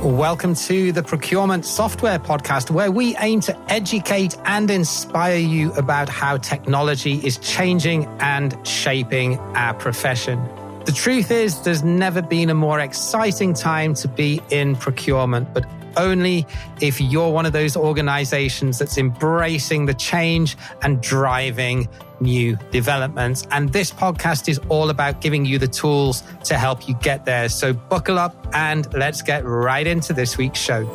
Welcome to the Procurement Software Podcast, where we aim to educate and inspire you about how technology is changing and shaping our profession. The truth is, there's never been a more exciting time to be in procurement, but only if you're one of those organizations that's embracing the change and driving new developments. And this podcast is all about giving you the tools to help you get there. So buckle up and let's get right into this week's show.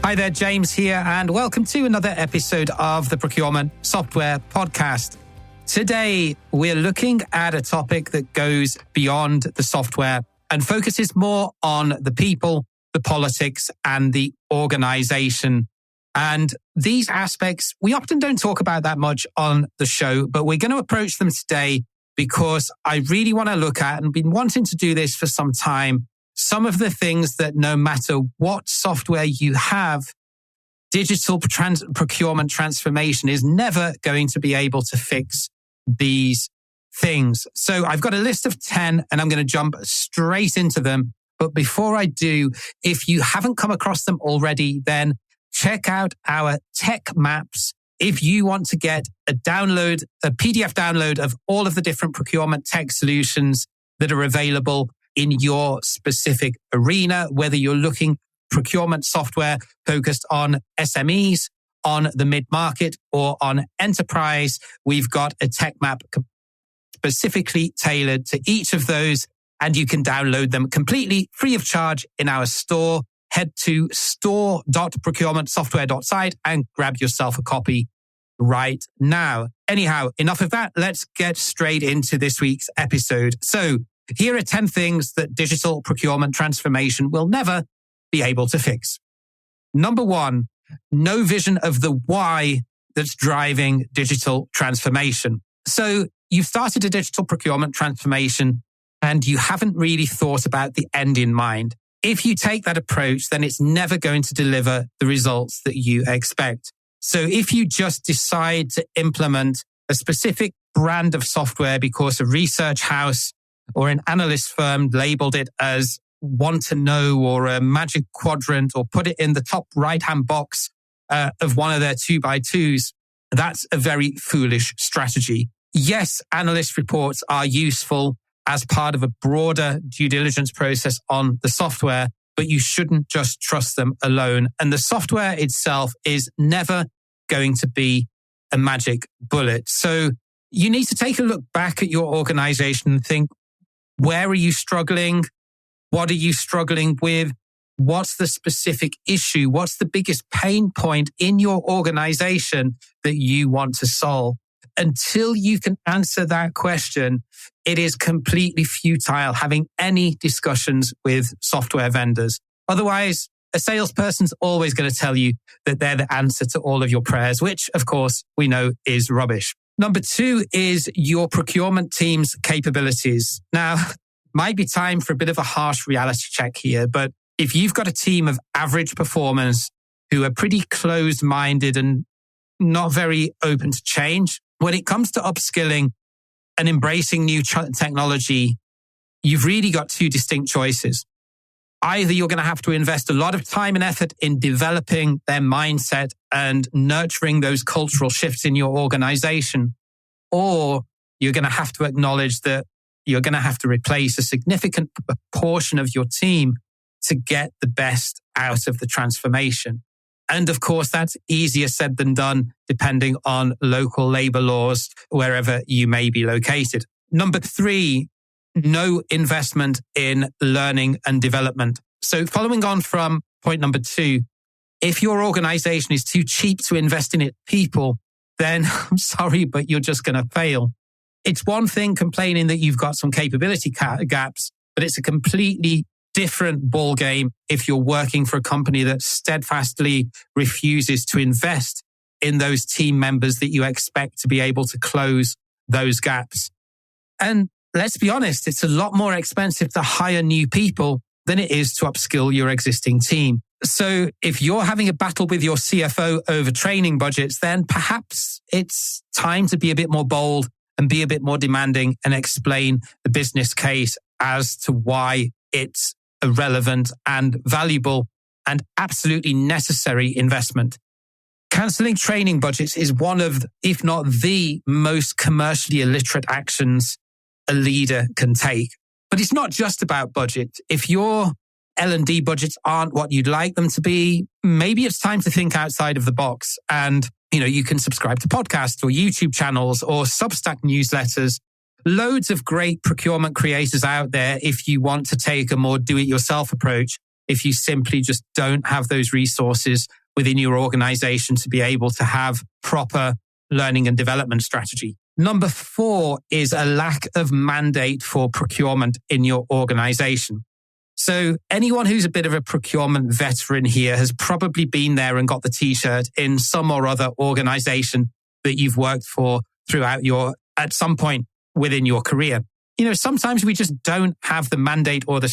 Hi there, James here, and welcome to another episode of the Procurement Software Podcast. Today, we're looking at a topic that goes beyond the software and focuses more on the people, the politics, and the organization. And these aspects, we often don't talk about that much on the show, but we're going to approach them today because I really want to look at, and been wanting to do this for some time, some of the things that no matter what software you have, digital procurement transformation is never going to be able to fix these things. So I've got a list of 10 and I'm going to jump straight into them. But before I do, if you haven't come across them already, then check out our tech maps. If you want to get a PDF download of all of the different procurement tech solutions that are available in your specific arena, whether you're looking procurement software focused on SMEs, on the mid-market, or on enterprise, we've got a tech map specifically tailored to each of those, and you can download them completely free of charge in our store. Head to store.procurementsoftware.site and grab yourself a copy right now. Anyhow, enough of that. Let's get straight into this week's episode. So here are 10 things that digital procurement transformation will never be able to fix. Number 1, no vision of the why that's driving digital transformation. So you've started a digital procurement transformation and you haven't really thought about the end in mind. If you take that approach, then it's never going to deliver the results that you expect. So if you just decide to implement a specific brand of software because a research house or an analyst firm labeled it as want to know or a magic quadrant or put it in the top right-hand box of one of their 2x2s, that's a very foolish strategy. Yes, analyst reports are useful as part of a broader due diligence process on the software, but you shouldn't just trust them alone. And the software itself is never going to be a magic bullet. So you need to take a look back at your organization and think, where are you struggling? What are you struggling with? What's the specific issue? What's the biggest pain point in your organization that you want to solve? Until you can answer that question, it is completely futile having any discussions with software vendors. Otherwise, a salesperson's always going to tell you that they're the answer to all of your prayers, which, of course, we know is rubbish. Number 2 is your procurement team's capabilities. Now, might be time for a bit of a harsh reality check here, but if you've got a team of average performers who are pretty closed-minded and not very open to change, when it comes to upskilling and embracing new technology, you've really got 2 distinct choices. Either you're going to have to invest a lot of time and effort in developing their mindset and nurturing those cultural shifts in your organization, or you're going to have to acknowledge that you're going to have to replace a significant portion of your team to get the best out of the transformation. And of course, that's easier said than done, depending on local labor laws, wherever you may be located. Number 3, no investment in learning and development. So following on from point number 2, if your organization is too cheap to invest in its people, then I'm sorry, but you're just going to fail. It's one thing complaining that you've got some capability gaps, but it's a completely different ballgame if you're working for a company that steadfastly refuses to invest in those team members that you expect to be able to close those gaps. And let's be honest, it's a lot more expensive to hire new people than it is to upskill your existing team. So if you're having a battle with your CFO over training budgets, then perhaps it's time to be a bit more bold and be a bit more demanding and explain the business case as to why it's a relevant and valuable and absolutely necessary investment. Cancelling training budgets is one of, if not the most commercially illiterate actions a leader can take. But it's not just about budget. If your L&D budgets aren't what you'd like them to be, maybe it's time to think outside of the box. And, you can subscribe to podcasts or YouTube channels or Substack newsletters. Loads of great procurement creators out there if you want to take a more do-it-yourself approach, if you simply just don't have those resources within your organization to be able to have proper learning and development strategy. Number 4 is a lack of mandate for procurement in your organization. So anyone who's a bit of a procurement veteran here has probably been there and got the t-shirt in some or other organization that you've worked for at some point within your career. Sometimes we just don't have the mandate or the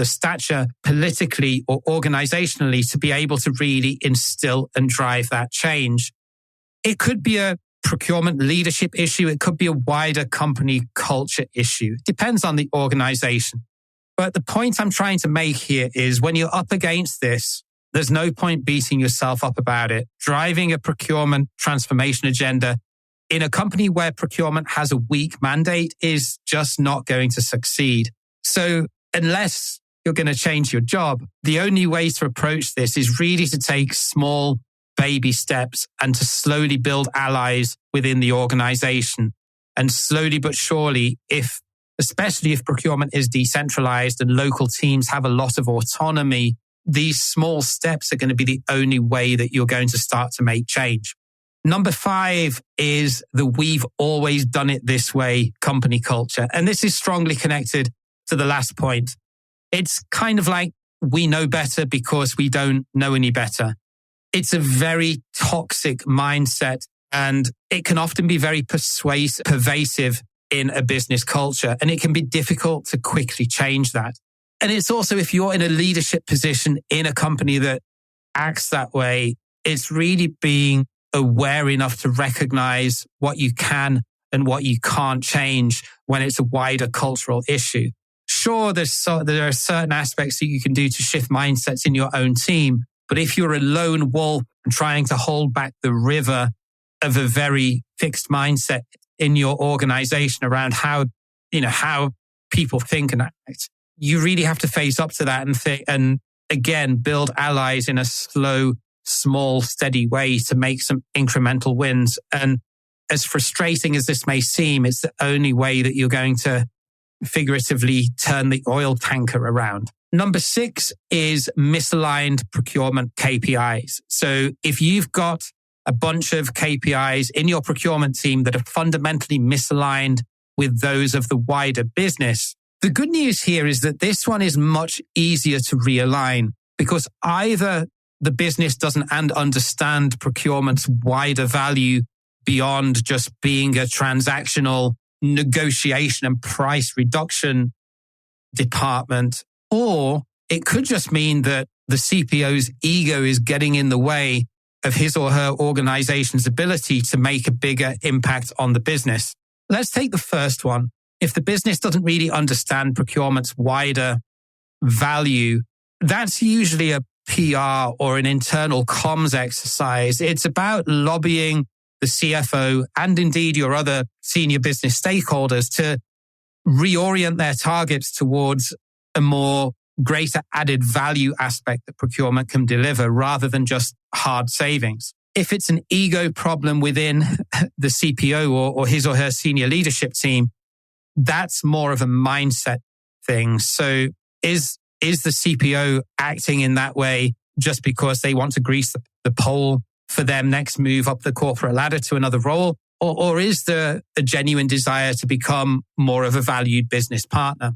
stature politically or organizationally to be able to really instill and drive that change. It could be a procurement leadership issue. It could be a wider company culture issue. It depends on the organization. But the point I'm trying to make here is when you're up against this, there's no point beating yourself up about it. Driving a procurement transformation agenda in a company where procurement has a weak mandate is just not going to succeed. So unless you're going to change your job, the only way to approach this is really to take small baby steps and to slowly build allies within the organization. And slowly but surely, especially if procurement is decentralized and local teams have a lot of autonomy, these small steps are going to be the only way that you're going to start to make change. Number 5 is the we've always done it this way company culture. And this is strongly connected to the last point. It's kind of like we know better because we don't know any better. It's a very toxic mindset and it can often be very pervasive in a business culture, and it can be difficult to quickly change that. And it's also, if you're in a leadership position in a company that acts that way, it's really being aware enough to recognize what you can and what you can't change when it's a wider cultural issue. Sure, there are certain aspects that you can do to shift mindsets in your own team, but if you're a lone wolf and trying to hold back the river of a very fixed mindset in your organization around how people think and act, you really have to face up to that and again, build allies in a slow, small, steady way to make some incremental wins. And as frustrating as this may seem, it's the only way that you're going to figuratively turn the oil tanker around. Number 6 is misaligned procurement KPIs. So if you've got a bunch of KPIs in your procurement team that are fundamentally misaligned with those of the wider business, the good news here is that this one is much easier to realign because either the business doesn't understand procurement's wider value beyond just being a transactional negotiation and price reduction department, or it could just mean that the CPO's ego is getting in the way of his or her organization's ability to make a bigger impact on the business. Let's take the first one. If the business doesn't really understand procurement's wider value, that's usually a PR or an internal comms exercise. It's about lobbying the CFO and indeed your other senior business stakeholders to reorient their targets towards a more greater added value aspect that procurement can deliver rather than just hard savings. If it's an ego problem within the CPO or his or her senior leadership team, that's more of a mindset thing. So is the CPO acting in that way just because they want to grease the pole for their next move up the corporate ladder to another role? Or is there a genuine desire to become more of a valued business partner?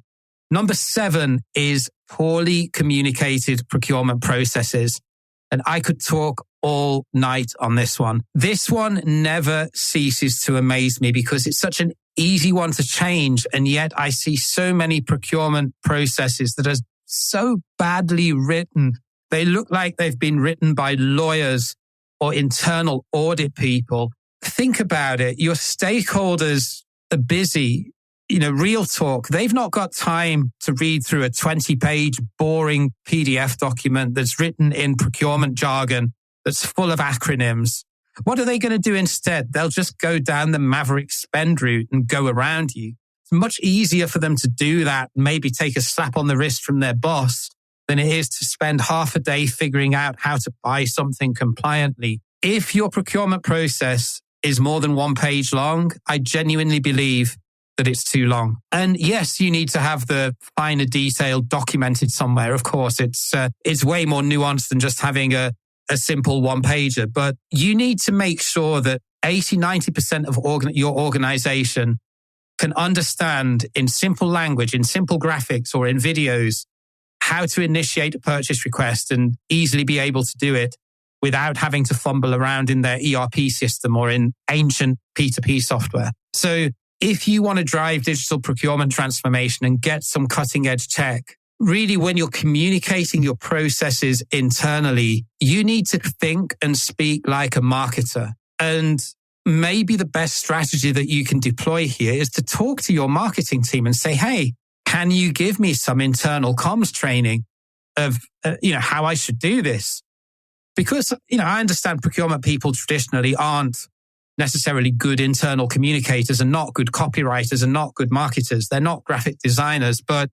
Number 7 is poorly communicated procurement processes. And I could talk all night on this one. This one never ceases to amaze me because it's such an easy one to change. And yet I see so many procurement processes that are so badly written. They look like they've been written by lawyers or internal audit people. Think about it. Your stakeholders are busy, real talk, they've not got time to read through a 20-page boring PDF document that's written in procurement jargon that's full of acronyms. What are they going to do instead? They'll just go down the maverick spend route and go around you. It's much easier for them to do that, maybe take a slap on the wrist from their boss, than it is to spend half a day figuring out how to buy something compliantly. If your procurement process is more than 1 page long, I genuinely believe that it's too long. And yes, you need to have the finer detail documented somewhere. Of course, it's way more nuanced than just having a simple 1-pager. But you need to make sure that 80-90% of your organization can understand in simple language, in simple graphics or in videos, how to initiate a purchase request and easily be able to do it without having to fumble around in their ERP system or in ancient P2P software. So if you want to drive digital procurement transformation and get some cutting edge tech, really when you're communicating your processes internally, you need to think and speak like a marketer. And maybe the best strategy that you can deploy here is to talk to your marketing team and say, hey, can you give me some internal comms training of, how I should do this? Because, I understand procurement people traditionally aren't necessarily good internal communicators and not good copywriters and not good marketers. They're not graphic designers, but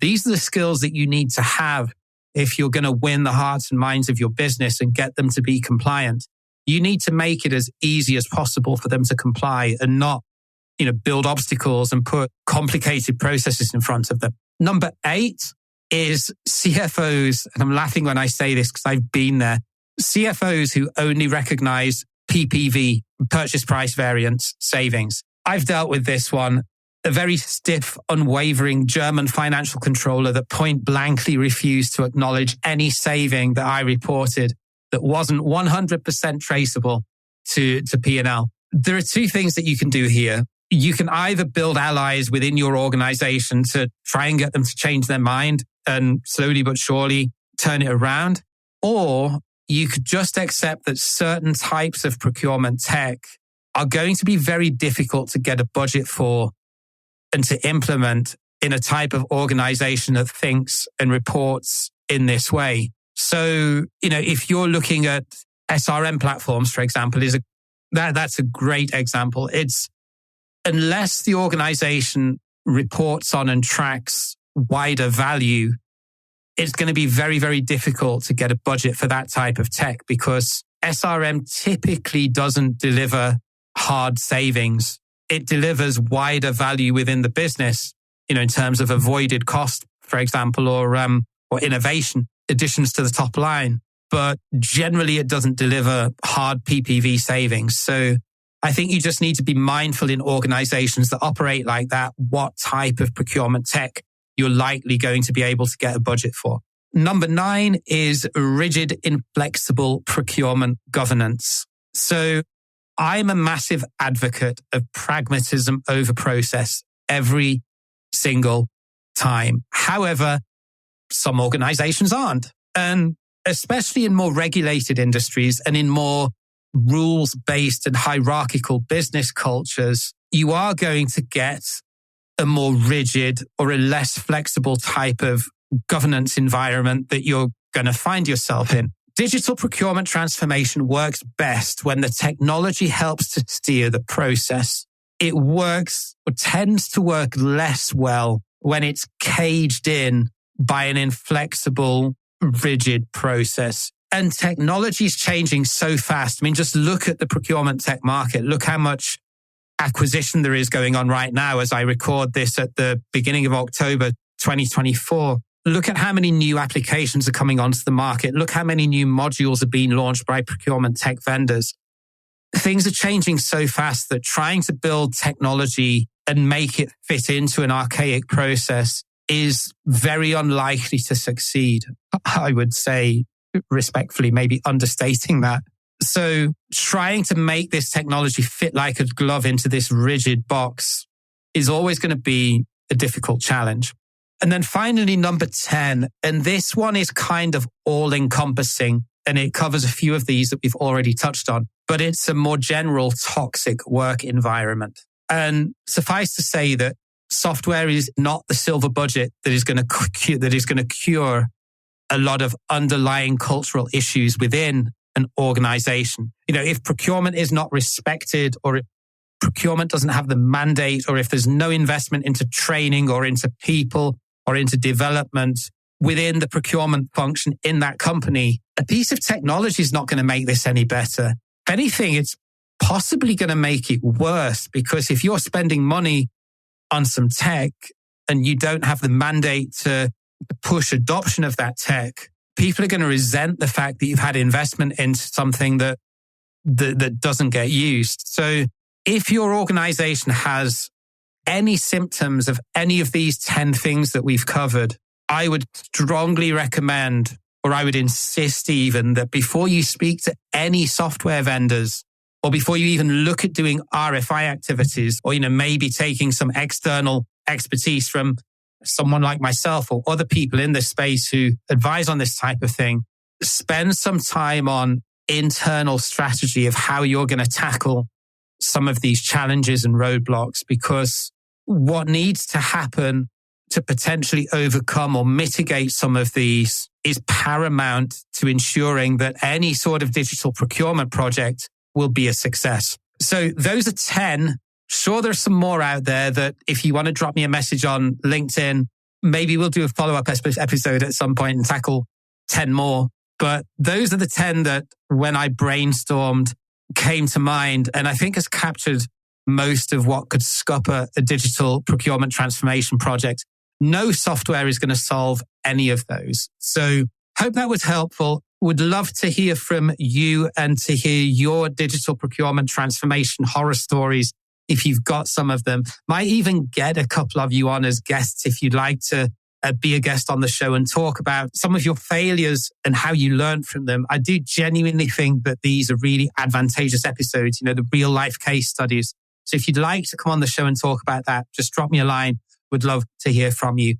these are the skills that you need to have if you're going to win the hearts and minds of your business and get them to be compliant. You need to make it as easy as possible for them to comply and not, build obstacles and put complicated processes in front of them. Number 8 is CFOs. And I'm laughing when I say this because I've been there. CFOs who only recognize PPV, purchase price variance savings. I've dealt with this one. A very stiff, unwavering German financial controller that point blankly refused to acknowledge any saving that I reported that wasn't 100% traceable to P&L. There are 2 things that you can do here. You can either build allies within your organization to try and get them to change their mind and slowly but surely turn it around, or you could just accept that certain types of procurement tech are going to be very difficult to get a budget for and to implement in a type of organization that thinks and reports in this way. So, if you're looking at SRM platforms, for example, that's a great example. It's unless the organization reports on and tracks wider value, it's going to be very, very difficult to get a budget for that type of tech because SRM typically doesn't deliver hard savings. It delivers wider value within the business, in terms of avoided cost, for example, or innovation, additions to the top line. But generally, it doesn't deliver hard PPV savings. So I think you just need to be mindful in organizations that operate like that, what type of procurement tech you're likely going to be able to get a budget for. Number 9 is rigid, inflexible procurement governance. So I'm a massive advocate of pragmatism over process every single time. However, some organizations aren't. And especially in more regulated industries and in more rules-based and hierarchical business cultures, you are going to get a more rigid or a less flexible type of governance environment that you're going to find yourself in. Digital procurement transformation works best when the technology helps to steer the process. It works or tends to work less well when it's caged in by an inflexible, rigid process. And technology is changing so fast. I mean, just look at the procurement tech market. Look how much acquisition there is going on right now as I record this at the beginning of October 2024. Look at how many new applications are coming onto the market. Look how many new modules are being launched by procurement tech vendors. Things are changing so fast that trying to build technology and make it fit into an archaic process is very unlikely to succeed. I would say, respectfully, maybe understating that. So trying to make this technology fit like a glove into this rigid box is always going to be a difficult challenge. And then finally, number 10, and this one is kind of all-encompassing, and it covers a few of these that we've already touched on, but it's a more general toxic work environment. And suffice to say that software is not the silver budget that is going to cure a lot of underlying cultural issues within an organization. If procurement is not respected, or if procurement doesn't have the mandate, or if there's no investment into training or into people or into development within the procurement function in that company, a piece of technology is not going to make this any better. If anything, it's possibly going to make it worse, because if you're spending money on some tech and you don't have the mandate to push adoption of that tech, people are going to resent the fact that you've had investment into something that doesn't get used. So if your organization has any symptoms of any of these 10 things that we've covered, I would strongly recommend, or I would insist even, that before you speak to any software vendors, or before you even look at doing RFI activities, or maybe taking some external expertise from someone like myself or other people in this space who advise on this type of thing, spend some time on internal strategy of how you're going to tackle some of these challenges and roadblocks, because what needs to happen to potentially overcome or mitigate some of these is paramount to ensuring that any sort of digital procurement project will be a success. So those are 10. Sure, there's some more out there that if you want to drop me a message on LinkedIn, maybe we'll do a follow-up episode at some point and tackle 10 more. But those are the 10 that when I brainstormed came to mind, and I think has captured most of what could scupper a digital procurement transformation project. No software is going to solve any of those. So hope that was helpful. Would love to hear from you and to hear your digital procurement transformation horror stories if you've got some of them. Might even get a couple of you on as guests if you'd like to be a guest on the show and talk about some of your failures and how you learned from them. I do genuinely think that these are really advantageous episodes, the real life case studies. So if you'd like to come on the show and talk about that, just drop me a line. Would love to hear from you.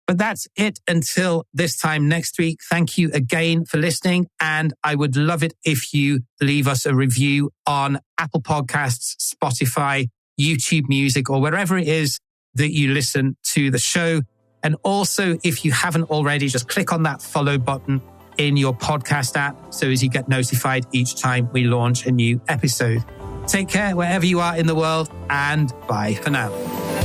But that's it until this time next week. Thank you again for listening. And I would love it if you leave us a review on Apple Podcasts, Spotify, YouTube Music, or wherever it is that you listen to the show. And also, if you haven't already, just click on that follow button in your podcast app so as you get notified each time we launch a new episode. Take care wherever you are in the world, and bye for now.